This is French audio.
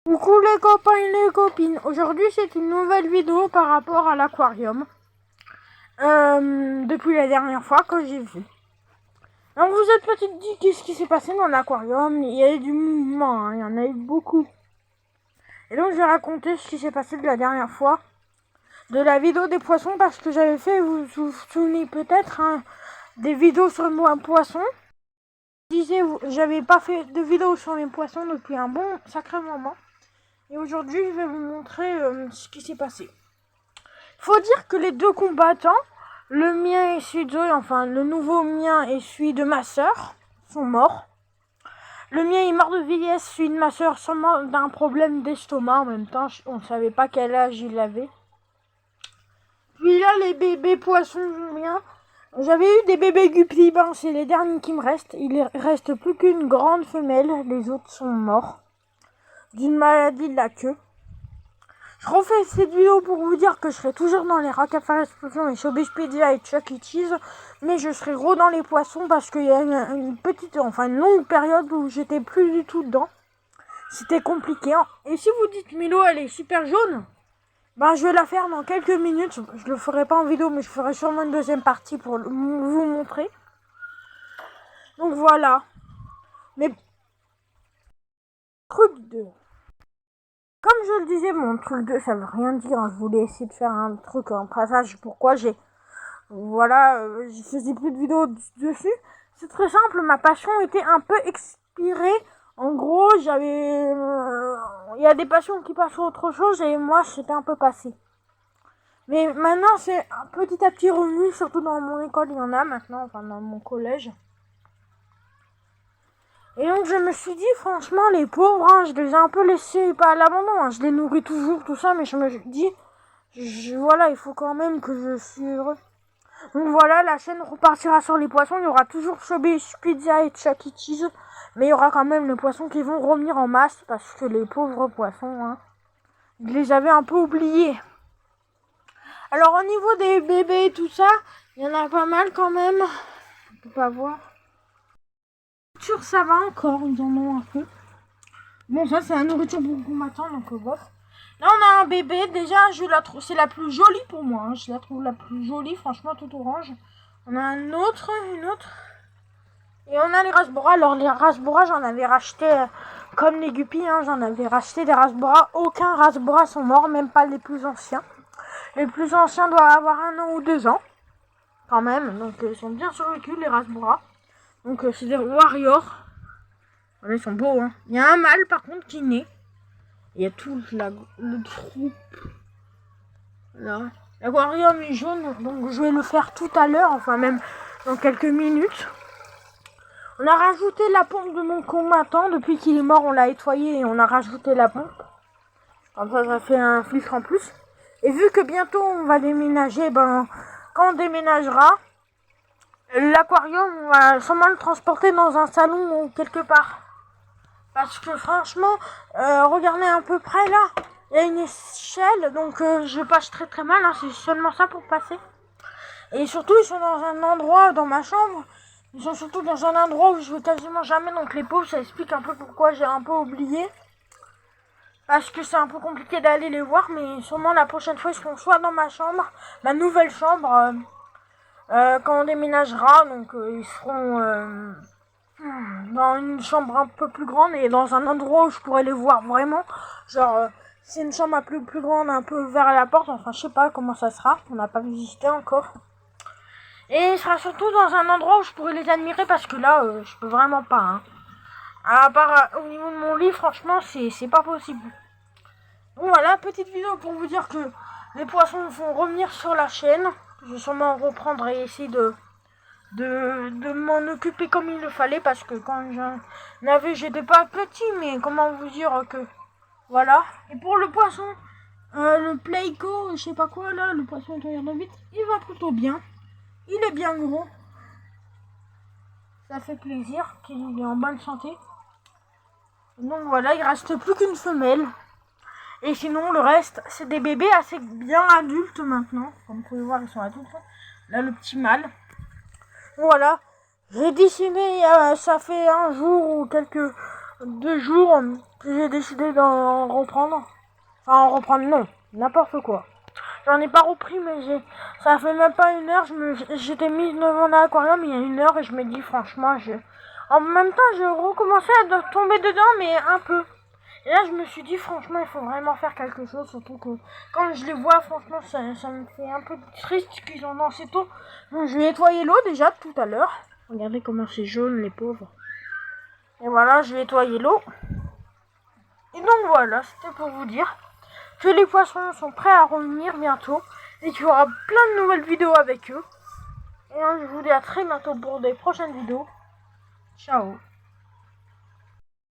Coucou les copains et les copines, aujourd'hui c'est une nouvelle vidéo par rapport à l'aquarium, depuis la dernière fois que j'ai vu. Donc vous êtes peut-être dit qu'est-ce qui s'est passé dans l'aquarium, il y a eu du mouvement, hein, il y en a eu beaucoup. Et donc je vais raconter ce qui s'est passé de la dernière fois, de la vidéo des poissons, parce que j'avais fait, vous vous souvenez peut-être, hein, des vidéos sur un poisson. Je disais, j'avais pas fait de vidéo sur les poissons depuis un bon sacré moment. Et aujourd'hui, je vais vous montrer ce qui s'est passé. Il faut dire que les deux combattants, le mien et celui de Zoé, enfin le nouveau mien et celui de ma soeur, sont morts. Le mien est mort de vieillesse, celui de ma soeur sûrement d'un problème d'estomac en même temps. On ne savait pas quel âge il avait. Puis là, les bébés poissons vont bien. J'avais eu des bébés guppies, ben c'est les derniers qui me restent. Il reste plus qu'une grande femelle, les autres sont morts d'une maladie de la queue. Je refais cette vidéo pour vous dire que je serai toujours dans les racks à faire explosion et Showbiz Pizza et Chuck E. Cheese, mais je serai gros dans les poissons parce qu'il y a une longue période où j'étais plus du tout dedans. C'était compliqué. Hein. Et si vous dites Milo elle est super jaune, ben je vais la faire dans quelques minutes. Je le ferai pas en vidéo, mais je ferai sûrement une deuxième partie pour vous montrer. Donc voilà. Mais truc 2. Comme je le disais, mon truc 2, ça veut rien dire. Hein. Je voulais essayer de faire un truc, un passage. Pourquoi je faisais plus de vidéos dessus. C'est très simple, ma passion était un peu expirée. En gros, il y a des passions qui passent sur autre chose et moi, c'était un peu passé. Mais maintenant, c'est petit à petit revenu, surtout dans mon école, il y en a maintenant, enfin dans mon collège. Et donc je me suis dit, franchement, les pauvres, hein, je les ai un peu laissés, pas à l'abandon, hein, je les nourris toujours, tout ça, mais je me dis, voilà, il faut quand même que je suis heureux. Donc voilà, la chaîne repartira sur les poissons, il y aura toujours Showbiz Pizza et Chuck E. Cheese, mais il y aura quand même les poissons qui vont revenir en masse, parce que les pauvres poissons, hein, je les avais un peu oubliés. Alors au niveau des bébés et tout ça, il y en a pas mal quand même, on peut pas voir. Ça va encore, ils en ont un peu. Bon, ça c'est la nourriture pour combattant, donc bof. Là on a un bébé, déjà c'est la plus jolie pour moi, hein. Je la trouve la plus jolie, franchement toute orange. On a une autre. Et on a les Rasbora. Alors les Rasbora, j'en avais racheté, comme les guppies, hein, j'en avais racheté des Rasbora. Aucun Rasbora sont morts, même pas les plus anciens. Les plus anciens doivent avoir 1 an ou 2 ans, quand même. Donc ils sont bien survécus, les Rasbora. Donc c'est des warriors. Voilà, ils sont beaux, hein. Il y a un mâle par contre qui naît. Il y a tout le troupe. Là. L'aquarium est jaune, donc je vais le faire tout à l'heure, enfin même dans quelques minutes. On a rajouté la pompe de mon combattant. Depuis qu'il est mort, on l'a nettoyé et on a rajouté la pompe. Comme ça fait un filtre en plus. Et vu que bientôt on va déménager, ben quand on déménagera, l'aquarium, on va sûrement le transporter dans un salon ou quelque part. Parce que franchement, regardez à peu près là, il y a une échelle, donc je passe très très mal, hein, c'est seulement ça pour passer. Et surtout, ils sont dans un endroit, dans ma chambre, ils sont surtout dans un endroit où je vais quasiment jamais, donc les pauvres, ça explique un peu pourquoi j'ai un peu oublié. Parce que c'est un peu compliqué d'aller les voir, mais sûrement la prochaine fois, ils seront soit dans ma chambre, ma nouvelle chambre, quand on déménagera, donc ils seront dans une chambre un peu plus grande et dans un endroit où je pourrais les voir vraiment. Genre, c'est une chambre un peu plus grande, un peu vers la porte, enfin je sais pas comment ça sera, on n'a pas visité encore. Et il sera surtout dans un endroit où je pourrais les admirer parce que là, je peux vraiment pas. Hein. À part au niveau de mon lit, franchement, c'est pas possible. Bon voilà, petite vidéo pour vous dire que les poissons vont revenir sur la chaîne. Je vais sûrement reprendre et essayer de m'en occuper comme il le fallait parce que quand j'en avais, j'étais pas petit, mais comment vous dire que voilà. Et pour le poisson, le Playco, je sais pas quoi là, le poisson nettoyeur de vitre, il va plutôt bien. Il est bien gros. Ça fait plaisir qu'il est en bonne santé. Donc voilà, il reste plus qu'une femelle. Et sinon, le reste, c'est des bébés assez bien adultes maintenant. Comme vous pouvez voir, ils sont adultes. Là, le petit mâle. Voilà. J'ai dessiné, ça fait un jour ou quelques 2 jours que j'ai décidé d'en reprendre. Enfin, en reprendre, non, n'importe quoi. J'en ai pas repris, mais ça fait même pas 1 heure, j'étais mise devant l'aquarium il y a 1 heure et je me dis franchement, en même temps, je recommençais à tomber dedans, mais un peu. Et là, je me suis dit, franchement, il faut vraiment faire quelque chose, surtout que quand je les vois, franchement, ça me fait un peu triste qu'ils en ont assez tôt. Donc, je vais nettoyer l'eau déjà tout à l'heure. Regardez comment c'est jaune, les pauvres. Et voilà, je vais nettoyer l'eau. Et donc voilà, c'était pour vous dire que les poissons sont prêts à revenir bientôt et qu'il y aura plein de nouvelles vidéos avec eux. Et je vous dis à très bientôt pour des prochaines vidéos. Ciao.